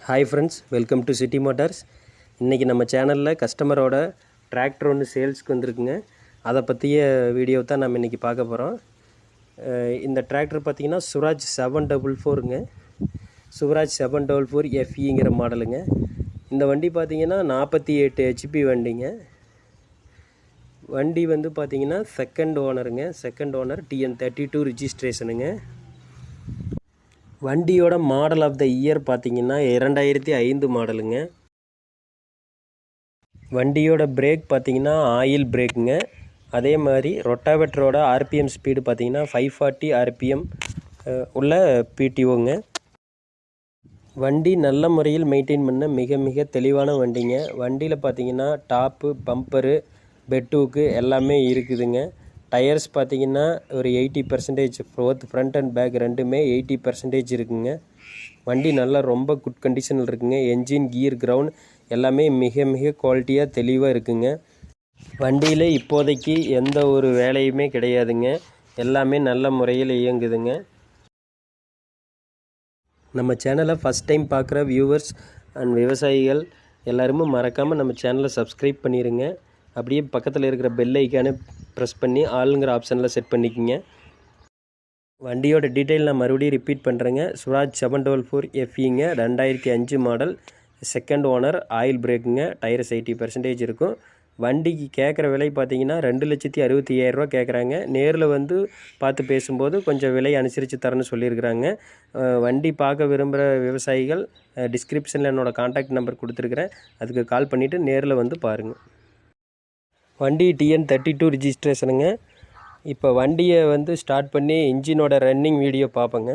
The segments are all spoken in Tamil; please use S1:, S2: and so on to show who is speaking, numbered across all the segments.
S1: Hi friends, welcome to City Motors. இன்றைக்கி நம்ம சேனலில் கஸ்டமரோட டிராக்டர் ஒன்று சேல்ஸ்க்கு வந்திருக்குங்க. அதை பற்றிய வீடியோ தான் நம்ம இன்றைக்கி பார்க்க போகிறோம். இந்த டிராக்டர் பார்த்திங்கன்னா சுராஜ் 744ங்க. சுவராஜ் 744 FEங்கிற மாடலுங்க. இந்த வண்டி பார்த்திங்கன்னா 48 HP வண்டிங்க. வண்டி வந்து பார்த்திங்கன்னா செகண்ட் ஓனருங்க. செகண்ட் ஓனர் TN32 ரிஜிஸ்ட்ரேஷனுங்க. வண்டியோட மாடல் ஆஃப் த இயர் பார்த்திங்கன்னா 2005 மாடலுங்க. வண்டியோட பிரேக் பார்த்திங்கன்னா ஆயில் பிரேக்குங்க. அதே மாதிரி ரொட்டாவேட்டரோட RPM ஸ்பீடு பார்த்திங்கன்னா 540 RPM உள்ள PTOங்க. வண்டி நல்ல முறையில் மெயின்டைன் பண்ண மிக மிக தெளிவான வண்டிங்க. வண்டியில் பார்த்திங்கன்னா டாப்பு, பம்பரு, பெட்டூக்கு எல்லாமே இருக்குதுங்க. டயர்ஸ் பார்த்திங்கன்னா ஒரு 80% போத் ஃப்ரண்ட் அண்ட் பேக் ரெண்டுமே 80% இருக்குங்க. வண்டி நல்லா ரொம்ப குட் கண்டிஷனில் இருக்குங்க. என்ஜின், கியர், கிரவுண்ட் எல்லாமே மிக மிக குவாலிட்டியாக தெளிவாக இருக்குங்க. வண்டியில் இப்போதைக்கு எந்த ஒரு வேலையுமே கிடையாதுங்க. எல்லாமே நல்ல முறையில் இயங்குதுங்க. நம்ம சேனலை ஃபஸ்ட் டைம் பார்க்குற வியூவர்ஸ் அண்ட் விவசாயிகள் எல்லாருமே மறக்காமல் நம்ம சேனலை சப்ஸ்கிரைப் பண்ணிடுங்க. அப்படியே பக்கத்தில் இருக்கிற பெல் ஐக்கானை ப்ரெஸ் பண்ணி ஆளுங்கிற ஆப்ஷனில் செட் பண்ணிக்கோங்க. வண்டியோட டீட்டெயில் நான் மறுபடியும் ரிப்பீட் பண்ணுறேங்க. சுராஜ் 744 FEங்க, 2005 மாடல், செகண்ட் ஓனர், ஆயில் பிரேக்குங்க, டயர்ஸ் 80% இருக்கும். வண்டிக்கு கேட்குற விலை பார்த்தீங்கன்னா 2,65,000 கேட்குறாங்க. நேரில் வந்து பார்த்து பேசும்போது கொஞ்சம் விலை அனுசரித்து தரேன்னு சொல்லியிருக்கிறாங்க. வண்டி பார்க்க விரும்புகிற விவசாயிகள் டிஸ்கிரிப்ஷனில் என்னோடய கான்டாக்ட் நம்பர் கொடுத்துருக்குறேன். அதுக்கு கால் பண்ணிவிட்டு நேரில் வந்து பாருங்கள். வண்டி TN32 ரிஜிஸ்ட்ரேஷனுங்க. இப்போ வண்டியை வந்து ஸ்டார்ட் பண்ணி இன்ஜினோட ரன்னிங் வீடியோ பார்ப்போங்க.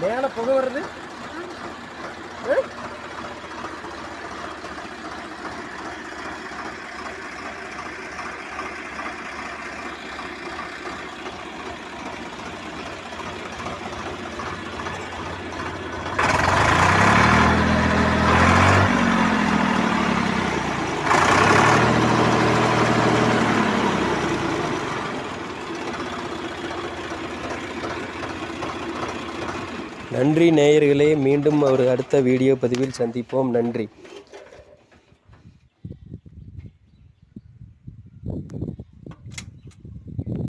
S1: மேலே புகை வருது. நன்றி நேயர்களே. மீண்டும் ஒரு அடுத்த வீடியோ பதிவில் சந்திப்போம். நன்றி.